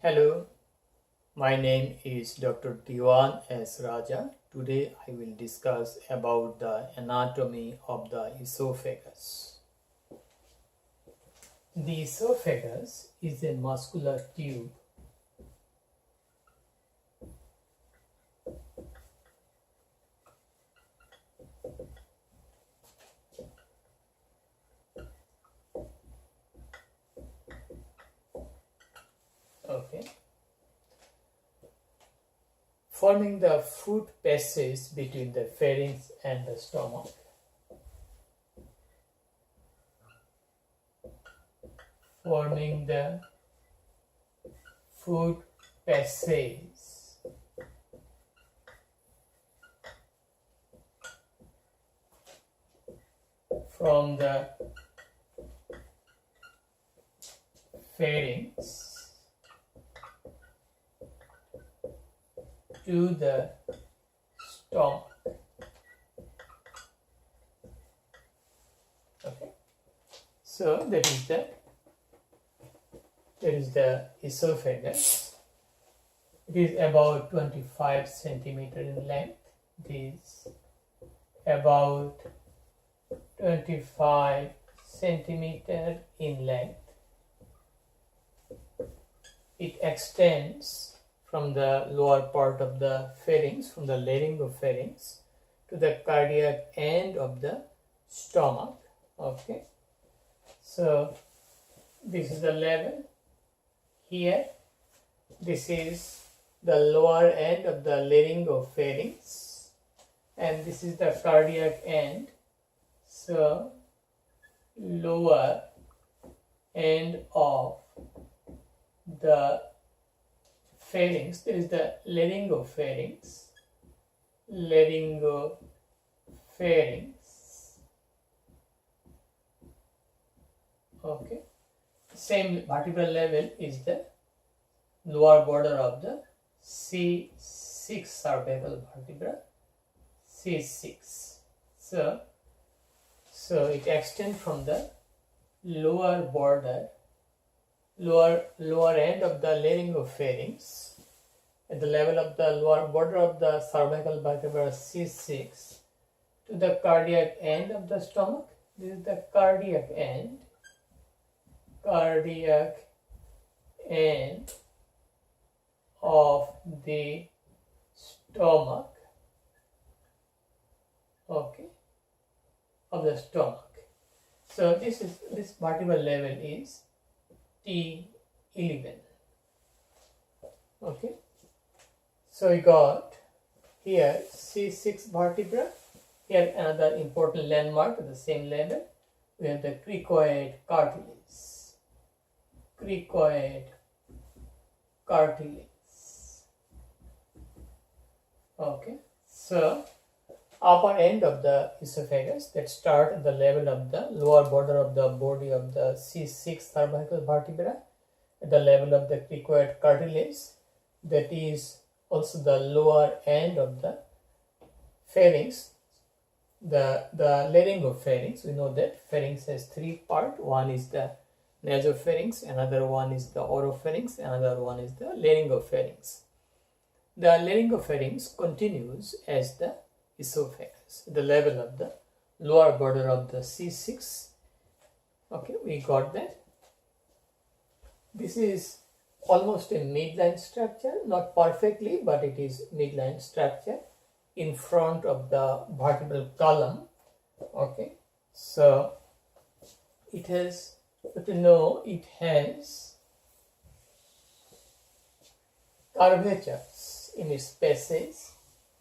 Hello, my name is Dr. Diwan S. Raja. Today I will discuss about the anatomy of the esophagus. The esophagus is a muscular tube forming the food passage between the pharynx and the stomach. Forming the food passage from the pharynx to the stomach. Okay, so that is the esophagus. It is about 25 centimeter in length. It is about 25 centimeter in length. It extends from the lower part of the pharynx, from the laryngopharynx, to the cardiac end of the stomach. Okay, so this is the level here. This is the lower end of the laryngopharynx, and this is the cardiac end. So lower end of the pharynx, there is the laryngopharynx. Okay, same vertebral level is the lower border of the C6 cervical vertebra, C6. So it extends from the lower border, lower end of the laryngopharynx at the level of the lower border of the cervical vertebra C6 to the cardiac end of the stomach. This is the cardiac end of the stomach. Okay, of the stomach. So this vertebral level is T11. Okay, so we got here C6 vertebra. Here another important landmark at the same level. We have the cricoid cartilage. Okay, so upper end of the esophagus that start at the level of the lower border of the body of the C6 cervical vertebra at the level of the cricoid cartilage, that is also the lower end of the pharynx, the laryngopharynx. We know that pharynx has three parts. One is the nasopharynx, another one is the oropharynx, another one is the laryngopharynx. The laryngopharynx continues as the esophagus, the level of the lower border of the C6. Okay, we got that. This is almost a midline structure, not perfectly, but it is midline structure in front of the vertebral column. Okay, so it has, it has curvatures in its passage.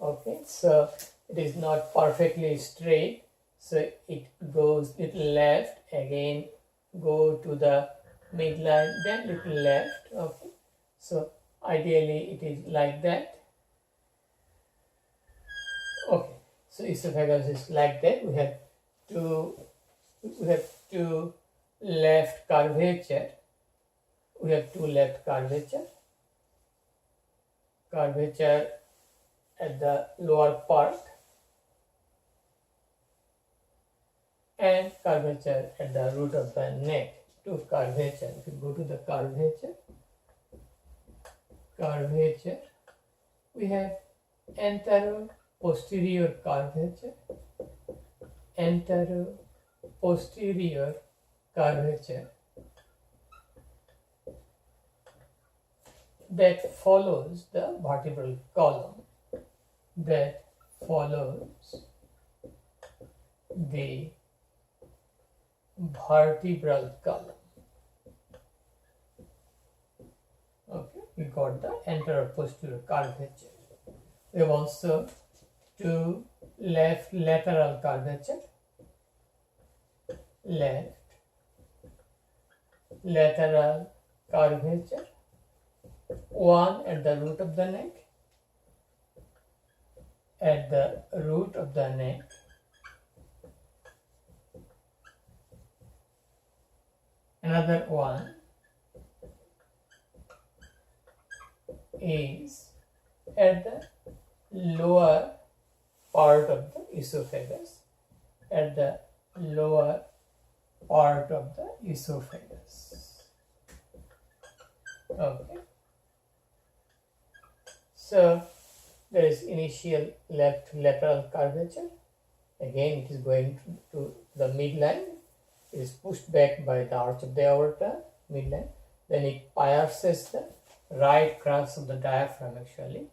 Okay, so it is not perfectly straight, so it goes little left, again go to the midline, then little left. Okay, so ideally it is like that. Okay, so esophagus is like that. We have two left curvature. We have two left curvature at the lower part and curvature at the root of the neck. Two curvature. If you go to the curvature, curvature. We have antero-posterior curvature, antero-posterior curvature that follows the vertebral column, that follows the vertebral column. Okay, we got the antero-posterior curvature. We have also two left lateral curvature, left lateral curvature, one at the root of the neck, at the root of the neck, another one is at the lower part of the esophagus, at the lower part of the esophagus. Okay. So there is initial left lateral curvature. Again, it is going to the midline. It is pushed back by the arch of the aorta, midline. Then it pierces the right crus of the diaphragm actually.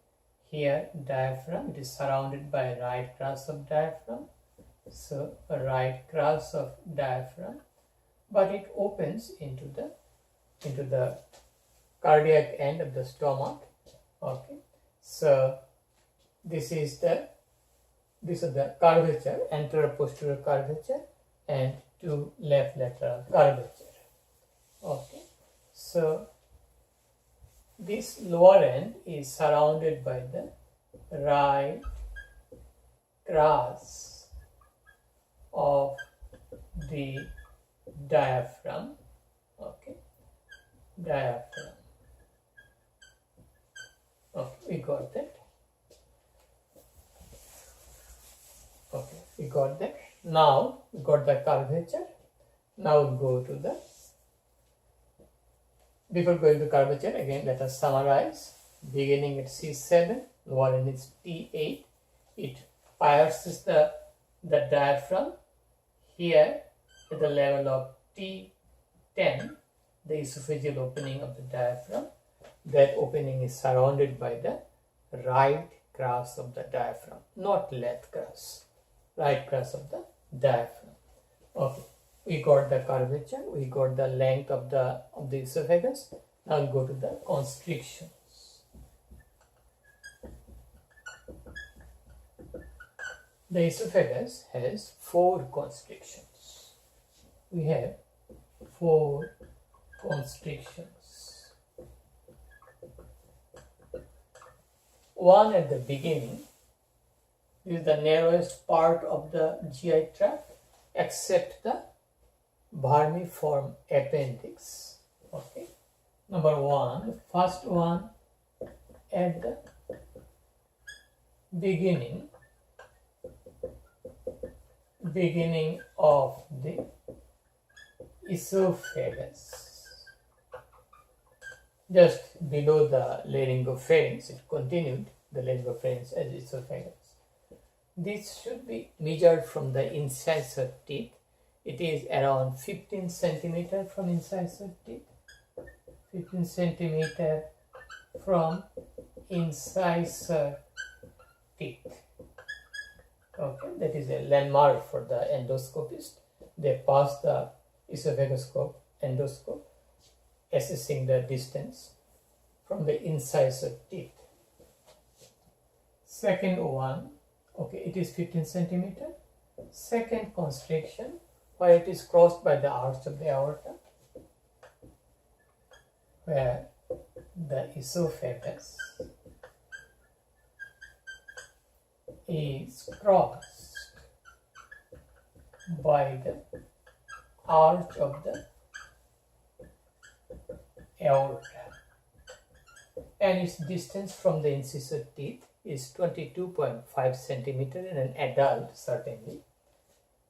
Here, diaphragm, it is surrounded by right crus of diaphragm. So, a right crus of diaphragm, but it opens into the cardiac end of the stomach. Okay. So, this is the curvature, antero-posterior curvature, and two left lateral curvature. Okay. So, this lower end is surrounded by the right crus of the diaphragm. Okay, diaphragm. Okay, we got that. Okay, we got that. Now we got the curvature. Now we go to the. Before going to curvature, again let us summarize. Beginning at C7, lower end is T8. It pierces the diaphragm. Here at the level of T10, the esophageal opening of the diaphragm. That opening is surrounded by the right crus of the diaphragm, not left crus. Right crus of the diaphragm. Okay. We got the curvature, we got the length of the esophagus. Now we go to the constrictions. The esophagus has 4 constrictions. We have 4 constrictions. One at the beginning is the narrowest part of the GI tract except the vermiform appendix. Okay. Number 1, the first one at the beginning of the esophagus, just below the laryngopharynx. It continued the laryngopharynx as esophagus. This should be measured from the incisor teeth. It is around 15 centimeter from incisor teeth. 15 centimeter from incisor teeth. Okay, that is a landmark for the endoscopist. They pass the esophagoscope, endoscope, assessing the distance from the incisor teeth. Second one, okay, it is 15 centimeter. Second constriction, where it is crossed by the arch of the aorta, where the esophagus is crossed by the arch of the aorta, and its distance from the incisor teeth is 22.5 centimeter in an adult, certainly.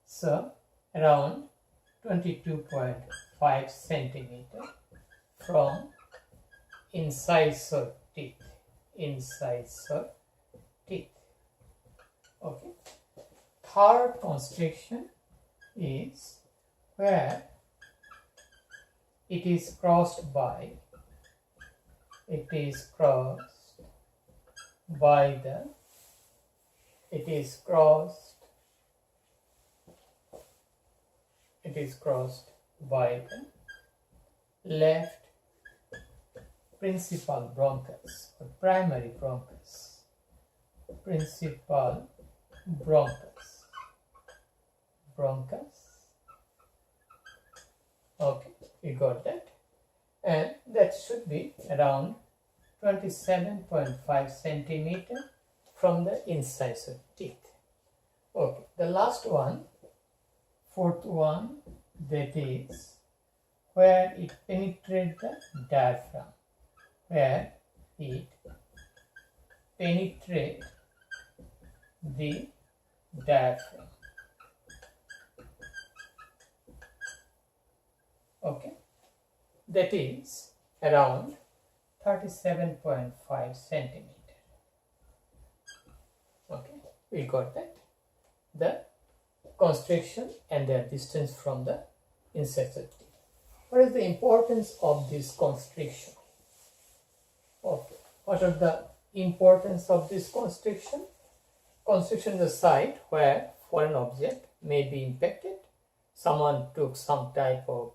So around 22.5 centimeter from incisor teeth. Incisors of teeth. Okay. Third constriction is where it is crossed by the left principal bronchus or primary bronchus. Okay, we got that, and that should be around 27.5 centimeter from the incisor teeth. Okay, the last one, fourth one, that is where it penetrates the diaphragm, Okay, that is around 37.5 centimeter. Okay, we got that. The constriction and their distance from the incisor teeth. What is the importance of this constriction? Okay, what are the importance of this constriction? Constriction is a site where foreign object may be impacted. Someone took some type of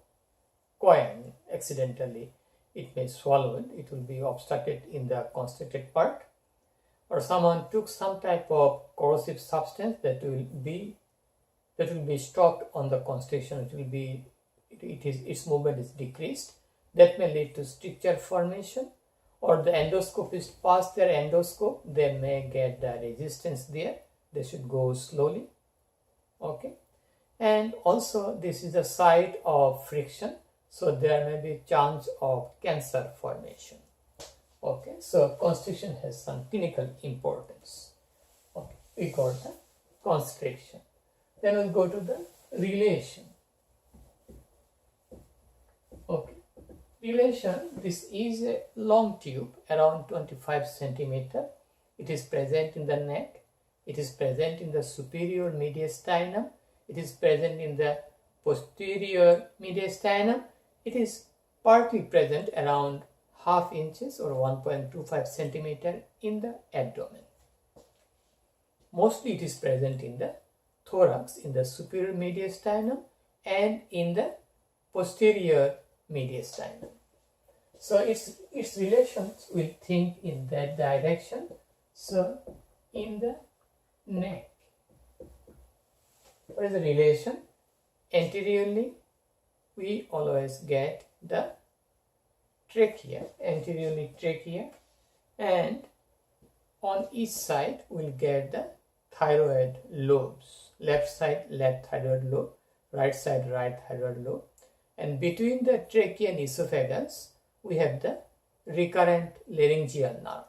coin accidentally, it may swallow it, it will be obstructed in the constricted part, or someone took some type of corrosive substance that will be stopped on the constriction. It will be its movement is decreased. That may lead to stricture formation, or the endoscopist pass their endoscope, they may get the resistance there, they should go slowly. Okay, and also this is a site of friction, so there may be chance of cancer formation. Okay, so constriction has some clinical importance. Okay, we got the constriction. Then we'll go to the relation. Okay, relation, this is a long tube around 25 centimeter. It is present in the neck, it is present in the superior mediastinum, it is present in the posterior mediastinum, it is partly present around half inches or 1.25 centimeter in the abdomen. Mostly it is present in the thorax, in the superior mediastinum, and in the posterior mediastinum. So its relations will think in that direction. So in the neck, what is the relation? Anteriorly, we always get the trachea, and on each side we'll get the thyroid lobes. Left side, left thyroid lobe, right side, right thyroid lobe, and between the trachea and esophagus we have the recurrent laryngeal nerve.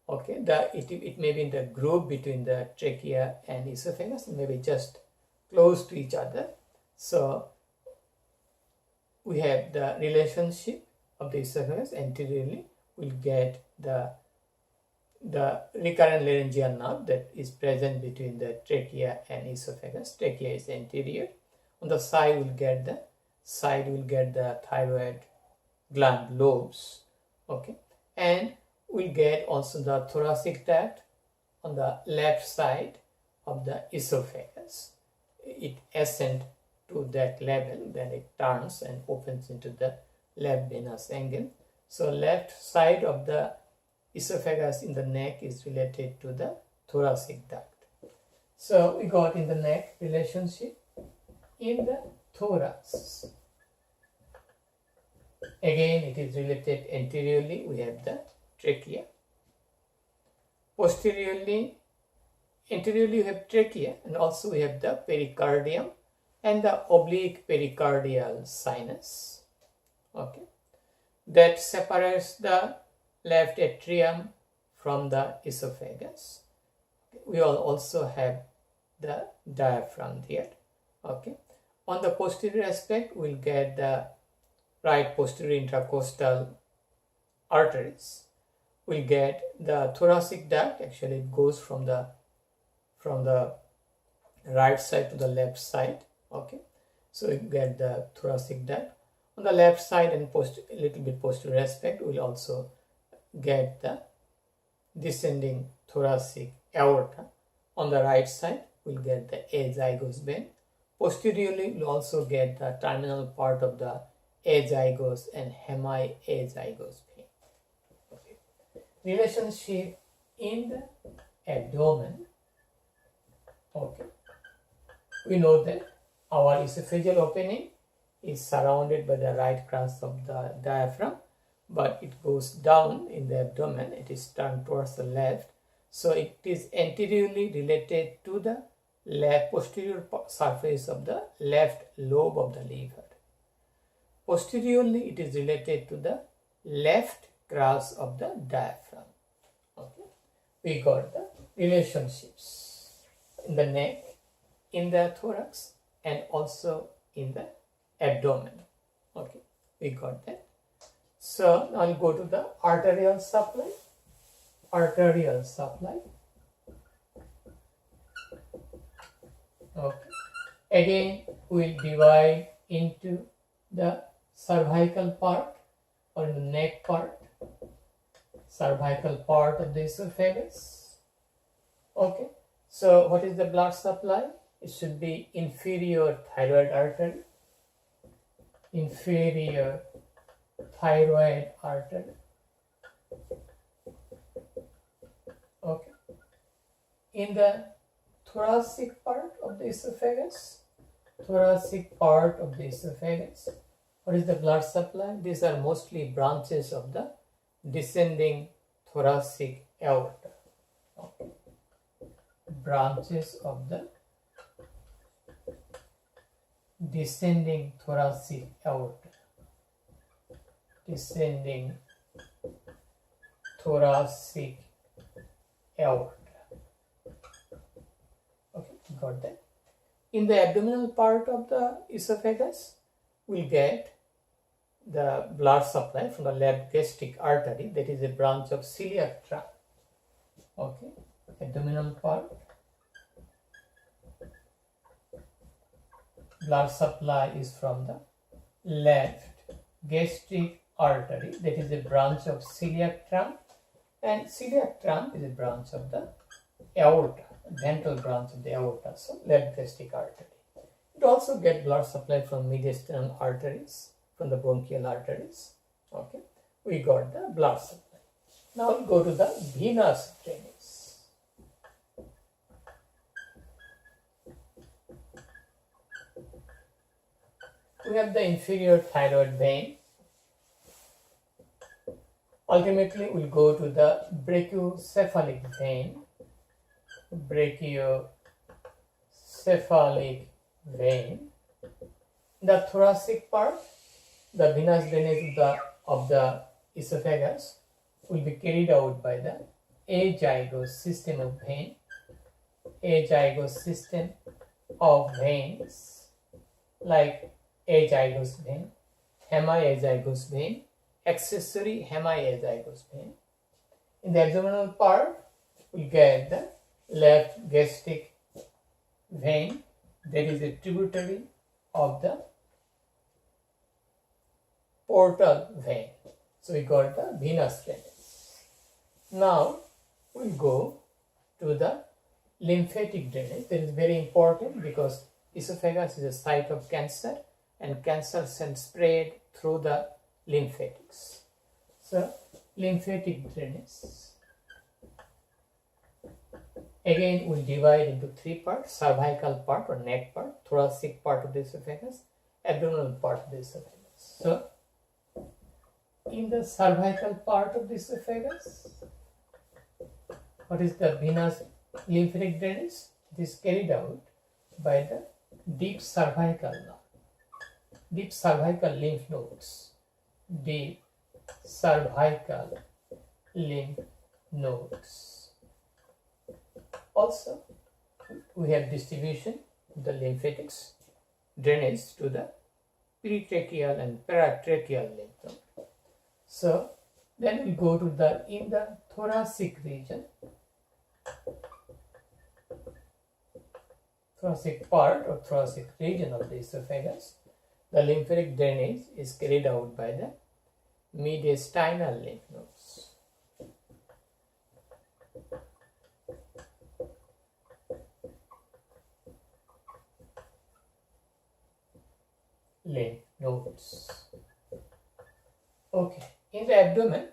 Okay, it may be in the groove between the trachea and esophagus, maybe just close to each other. So we have the relationship of the esophagus. Anteriorly we'll get the recurrent laryngeal nerve that is present between the trachea and esophagus. Trachea is anterior. On the side we'll get the thyroid gland lobes. Okay, and we'll get also the thoracic duct on the left side of the esophagus. It ascends to that level, then it turns and opens into the left venous angle. So left side of the esophagus in the neck is related to the thoracic duct. So we got in the neck relationship. In the thorax, again it is related anteriorly, we have the trachea. Anteriorly we have trachea, and also we have the pericardium and the oblique pericardial sinus. Okay, that separates the left atrium from the esophagus. We also have the diaphragm there. Okay, on the posterior aspect we'll get the right posterior intercostal arteries. we'll get the thoracic duct. Actually, it goes from the right side to the left side. Okay, so you get the thoracic duct on the left side, and a little bit posterior aspect. We'll also get the descending thoracic aorta. On the right side, we'll get the azygos vein. Posteriorly, we'll also get the terminal part of the azygos and hemiazygos vein. Okay. Relationship in the abdomen. Okay. We know that our esophageal opening is surrounded by the right crus of the diaphragm, but it goes down in the abdomen. It is turned towards the left, so it is anteriorly related to the posterior surface of the left lobe of the liver. Posteriorly, it is related to the left crus of the diaphragm. Okay, we got the relationships in the neck, in the thorax, and also in the abdomen. Okay, we got that. So now I'll go to the arterial supply. Arterial supply. Okay. Again, we'll divide into the cervical part or the neck part. Cervical part of the esophagus. Okay. So what is the blood supply? It should be inferior thyroid artery. Inferior thyroid artery. Okay. In the thoracic part of the esophagus, what is the blood supply? These are mostly branches of the descending thoracic aorta. Okay. Branches of the descending thoracic aorta. Descending thoracic aorta. Okay, got that. In the abdominal part of the esophagus, we'll get the blood supply from the left gastric artery, that is a branch of celiac trunk. Okay, abdominal part. Blood supply is from the left gastric artery, that is a branch of celiac trunk, and celiac trunk is a branch of the aorta, ventral branch of the aorta, so left gastric artery. It also gets blood supply from mediastinal arteries, from the bronchial arteries. Okay, we got the blood supply. Now we'll go to the venous drainage. We have the inferior thyroid vein. Ultimately, we'll go to the brachiocephalic vein. Brachiocephalic vein. The thoracic part, the venous drainage of the esophagus will be carried out by the azygos system of vein. Azygos system of veins like azygos vein, hemiazygos vein, accessory hemiazygos vein. In the abdominal part, we get the left gastric vein, that is a tributary of the portal vein. So we got the venous drainage. Now we'll go to the lymphatic drainage. That is very important because esophagus is a site of cancer, and cancer cells spread through the lymphatics. So lymphatic drainage. Again, we'll divide into three parts: cervical part or neck part, thoracic part of the esophagus, abdominal part of the esophagus. So in the cervical part of the esophagus, what is the venous lymphatic drainage? It is carried out by the deep cervical lymph nodes. Deep cervical lymph nodes. Also, we have distribution of the lymphatics drainage to the peritracheal and paratracheal lymph node. So, Then we'll go to in the thoracic region, thoracic part or thoracic region of the esophagus. The lymphatic drainage is carried out by the mediastinal lymph nodes. Lymph nodes. Okay, in the abdomen,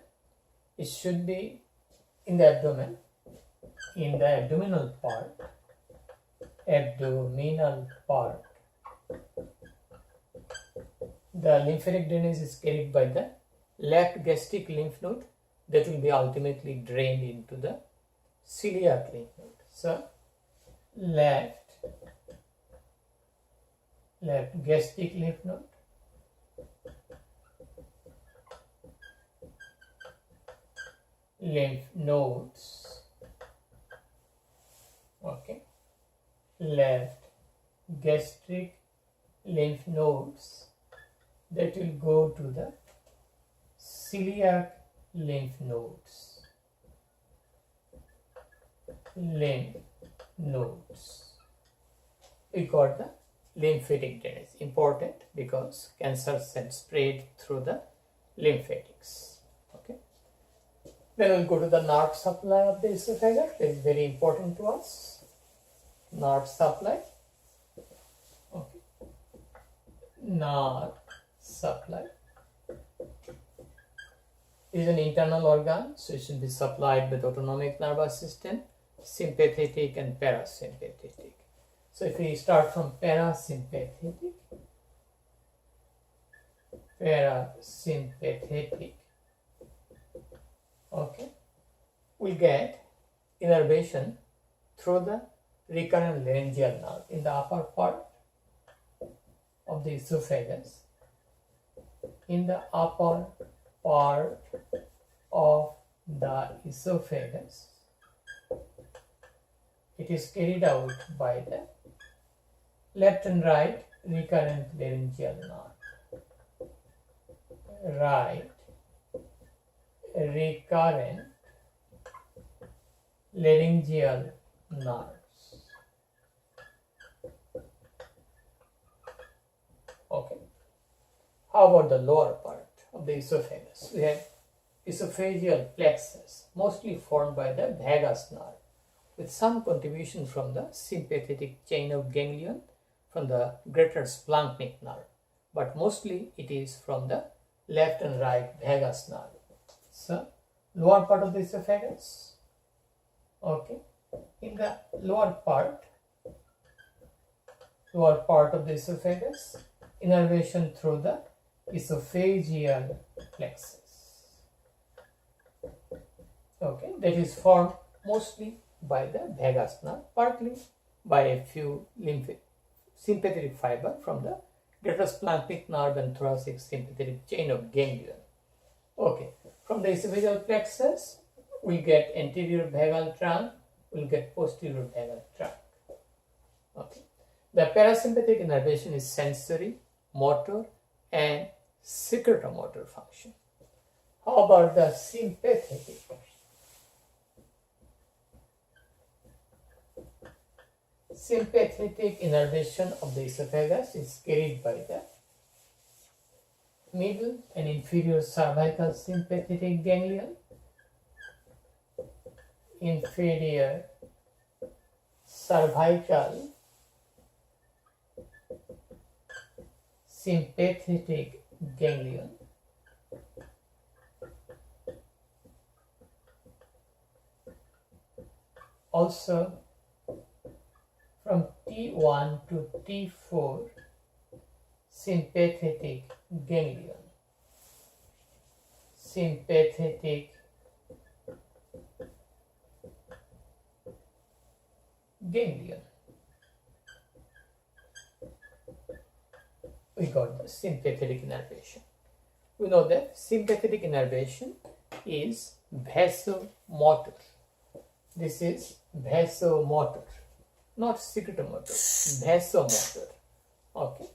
it should be in the abdomen, in the abdominal part, the lymphatic drainage is carried by the left gastric lymph node that will be ultimately drained into the celiac lymph node. So, left gastric lymph node, lymph nodes, okay, left gastric lymph nodes that will go to the celiac lymph nodes, we got the lymphatic drainage, important because cancer cells spread through the lymphatics. Okay. Then we'll go to the nerve supply of the esophagus. That is very important to us. Nerve supply. Okay. Nerve supply is an internal organ, so it should be supplied with autonomic nervous system, sympathetic and parasympathetic. So if we start from parasympathetic, okay, we get innervation through the recurrent laryngeal nerve in the upper part of the esophagus. In the upper part of the esophagus, it is carried out by the left and right recurrent laryngeal nerve. Right recurrent laryngeal nerves. Okay. How about the lower part of the esophagus? We have esophageal plexus, mostly formed by the vagus nerve, with some contribution from the sympathetic chain of ganglion from the greater splanchnic nerve, but mostly it is from the left and right vagus nerve. So, lower part of the esophagus, okay, in the lower part of the esophagus, innervation through the esophageal plexus, okay, that is formed mostly by the vagus nerve, partly by a few sympathetic fiber from the greater splanchnic nerve and thoracic sympathetic chain of ganglion. Okay, from the esophageal plexus, we get anterior vagal trunk, we'll get posterior vagal trunk. Okay, the parasympathetic innervation is sensory, motor, and secretomotor function. How about the sympathetic? Sympathetic innervation of the esophagus is carried by the middle and inferior cervical sympathetic ganglion, inferior cervical sympathetic ganglion, also from T1 to T4 sympathetic ganglion, we got the sympathetic innervation. We know that sympathetic innervation is vasomotor. This is vasomotor, not secretomotor, vasomotor. Okay.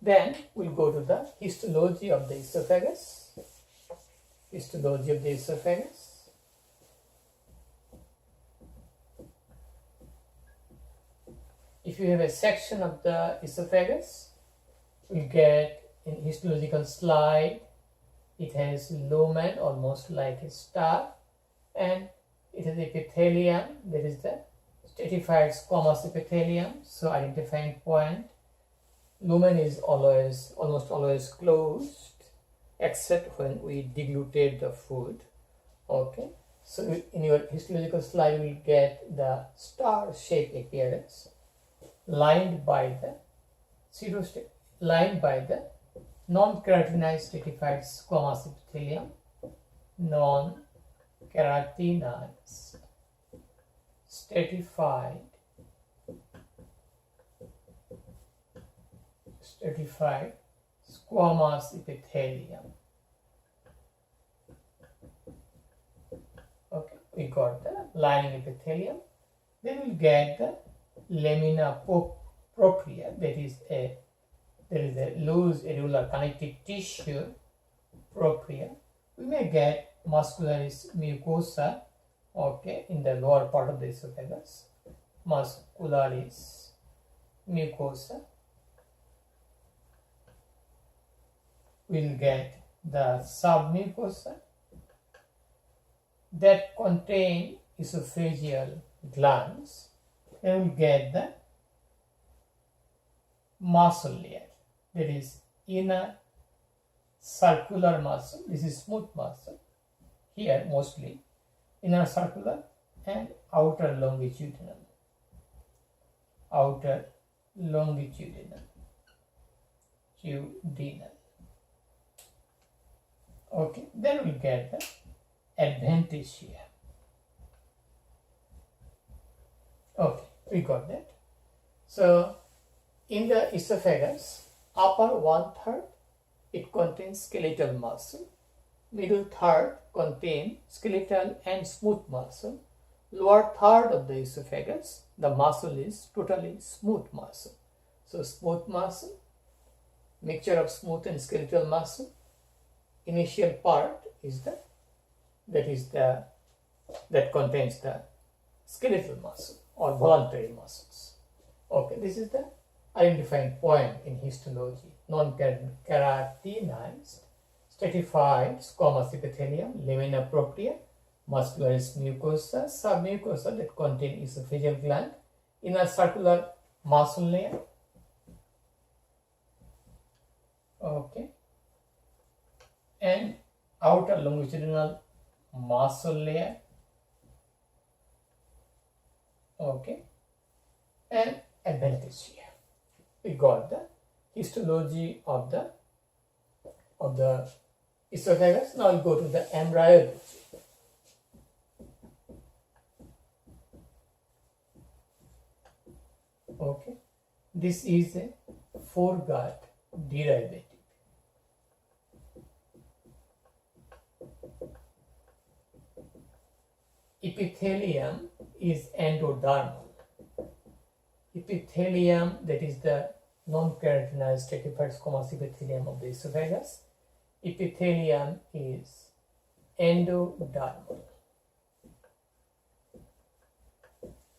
Then we'll go to the histology of the esophagus. Histology of the esophagus. If you have a section of the esophagus, we get in histological slide, it has lumen almost like a star, and it has epithelium, that is the stratified squamous epithelium. So identifying point, lumen is almost always closed except when we deglutate the food. Okay, so in your histological slide you will get the star shaped appearance lined by the non-keratinized stratified squamous epithelium, non-keratinized stratified squamous epithelium. Okay, we got the lining epithelium. Then we'll get the lamina propria, there is a loose irregular connective tissue propria. We may get muscularis mucosa, okay, in the lower part of the esophagus, muscularis mucosa. We'll get the submucosa that contain esophageal glands, and we'll get the muscle layer, that is inner circular muscle. This is smooth muscle here, mostly inner circular and outer longitudinal. Okay, then we get the adventitia. Okay, we got that. So in the esophagus, upper 1/3 it contains skeletal muscle, middle third contain skeletal and smooth muscle, lower third of the esophagus the muscle is totally smooth muscle. So smooth muscle, mixture of smooth and skeletal muscle. Initial part is that contains the skeletal muscle or voluntary muscles. Okay, this is the identifying point in histology. Non-keratinized stratified squamous epithelium, lamina propria, muscularis mucosa, submucosa that contain esophageal gland, inner circular muscle layer. Okay, and outer longitudinal muscle layer. Okay, and adventitia. We got the histology of the esophagus. Now we'll go to the embryology. Okay, this is a foregut derivative. Epithelium is endodermal. Epithelium, that is the non-keratinized stratified squamous epithelium of the esophagus. Epithelium is endodermal.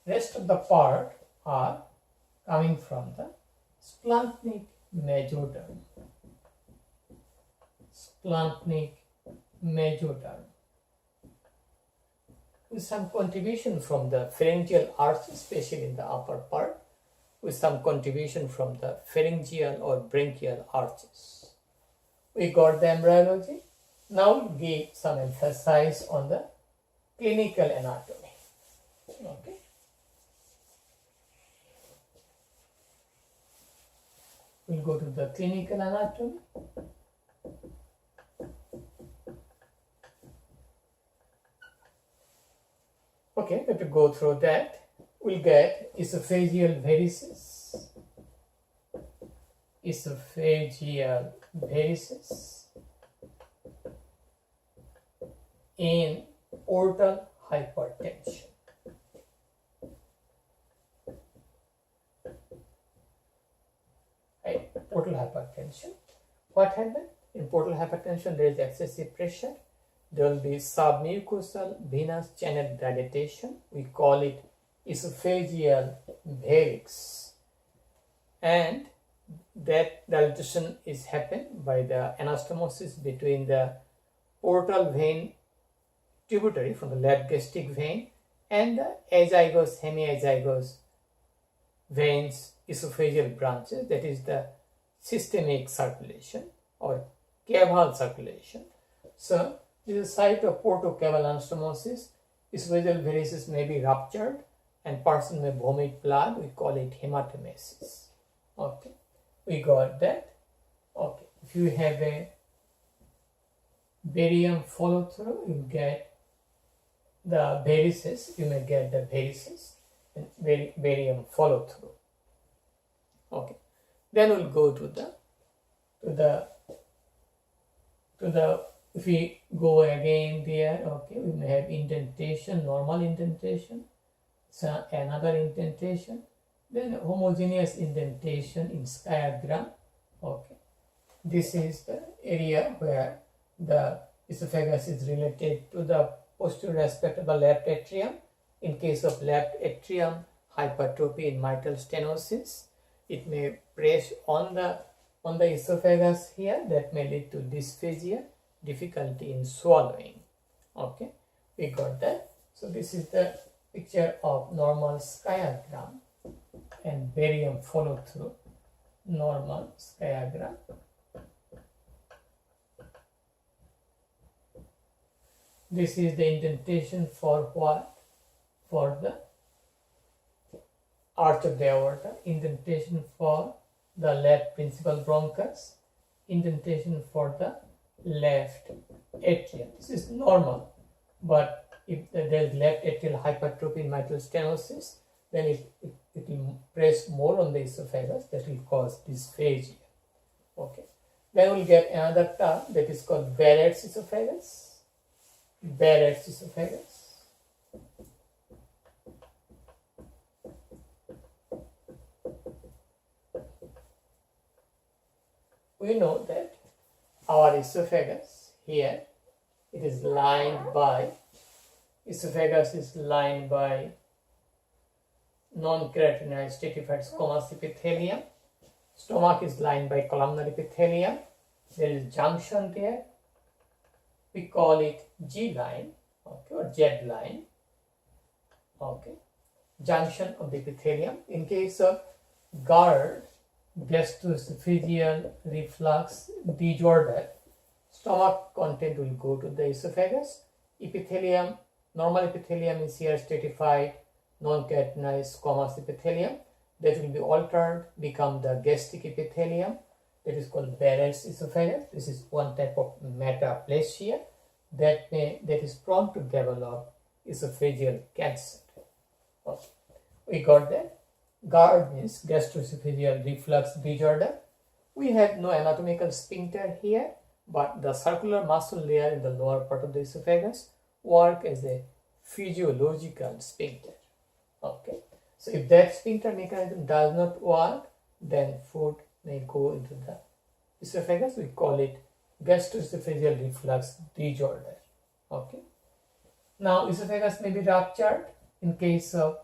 Rest of the part are coming from the splanchnic mesoderm. Splanchnic mesoderm. With some contribution from the pharyngeal arch, especially in the upper part, with some contribution from the pharyngeal or branchial arches. We got the embryology. Now we'll give some emphasis on the clinical anatomy. Okay. We'll go to the clinical anatomy. Okay, we have to go through that. We'll get esophageal varices. Esophageal varices in portal hypertension. Right, portal hypertension. What happened? In portal hypertension, there is excessive pressure. there will be submucosal venous channel dilatation. We call it esophageal pharynx, and that dilatation is happened by the anastomosis between the portal vein tributary from the left gastric vein and the azygos hemiazygos veins esophageal branches, that is the systemic circulation or caval circulation. So this is a site of portocaval anastomosis. Esophageal varices may be ruptured and person may vomit blood. We call it hematemesis. Okay, we got that. Okay, if you have a barium follow through, you get the varices, you may get the varices and barium follow through. Okay, then we'll go to the if we go again there, okay, we may have indentation, normal indentation, so another indentation, then homogeneous indentation in sciagram. Okay, this is the area where the esophagus is related to the posterior aspect of the left atrium. In case of left atrium hypertrophy in mitral stenosis, it may press on the esophagus here, that may lead to dysphagia, difficulty in swallowing. Okay, we got that. So this is the picture of normal sciagram and barium follow through, normal sciagram. This is the indentation for what? For the arch of the aorta, indentation for the left principal bronchus, indentation for the left atrium. This is normal, but if there is left atrial hypertrophy in mitral stenosis, then it will press more on the esophagus, that will cause dysphagia. Okay, then we'll get another term that is called Barrett's esophagus. Barrett's esophagus. We know that our esophagus here, it is lined by, esophagus is lined by non-keratinized stratified squamous epithelium. Stomach is lined by columnar epithelium. There is junction there. We call it G line, okay, or Z line. Okay, junction of the epithelium. In case of GERD, gastroesophageal reflux disorder, stomach content will go to the esophagus. Epithelium, normal epithelium is here stratified, non-keratinized squamous epithelium. That will be altered, become the gastric epithelium. That is called Barrett's esophagus. This is one type of metaplasia that is prone to develop esophageal cancer. Okay. We got that. GERD means gastroesophageal reflux disorder. We have no anatomical sphincter here, but the circular muscle layer in the lower part of the esophagus work as a physiological sphincter. Okay. So if that sphincter mechanism does not work, then food may go into the esophagus. We call it gastroesophageal reflux disorder. Okay. Now esophagus may be ruptured in case of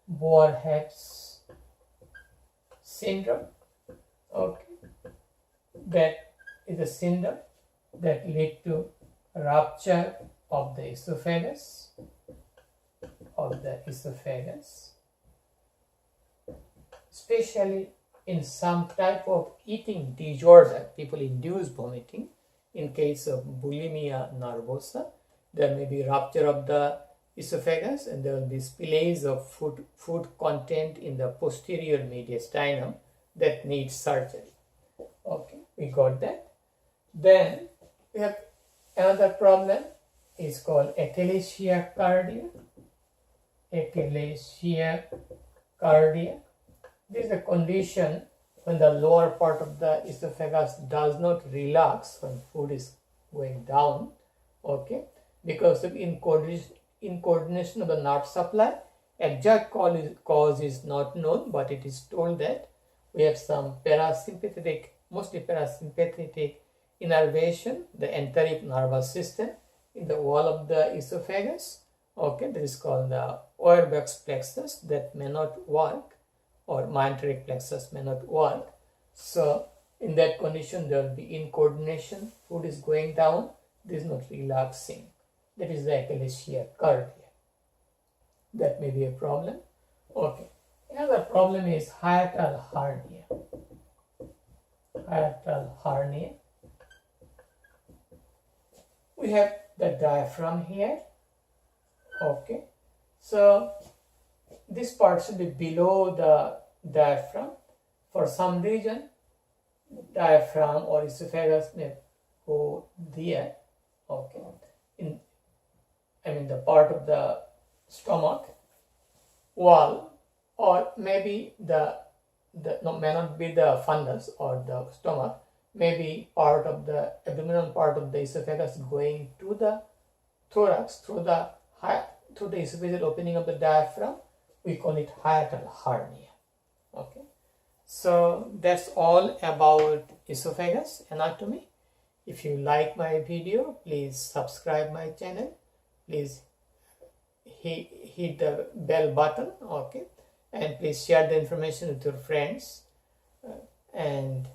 Boerhaav's syndrome. Okay. That is a syndrome that lead to rupture of the esophagus. Especially in some type of eating disorder, people induce vomiting. In case of bulimia nervosa, there may be rupture of the esophagus and there will be spillage of food content in the posterior mediastinum that needs surgery. Okay, we got that. Then we have another problem is called atalasia cardia. Atalasia cardia. This is a condition when the lower part of the esophagus does not relax when food is going down. Okay, because of incoordination of the nerve supply. Exact cause is not known, but it is told that we have some parasympathetic, mostly parasympathetic innervation, the enteric nervous system in the wall of the esophagus. Okay, that is called the Auerbach's plexus that may not work, or mesenteric plexus may not work. So in that condition, there will be incoordination. Food is going down. This is not relaxing. That is the Achilles here, curve here. That may be a problem. Okay. Another problem is hiatal hernia. Hiatal hernia. We have the diaphragm here. Okay. So this part should be below the diaphragm. For some reason, diaphragm or esophagus may go there. Okay. The part of the stomach wall, or maybe may not be the fundus or the stomach, maybe part of the abdominal part of the esophagus going to the thorax through the esophageal opening of the diaphragm. We call it hiatal hernia. Okay, so that's all about esophagus anatomy. If you like my video, please subscribe my channel. Please hit the bell button. Okay, and please share the information with your friends. And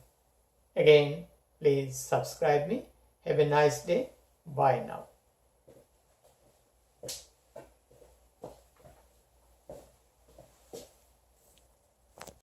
again, please subscribe me. Have a nice day. Bye now.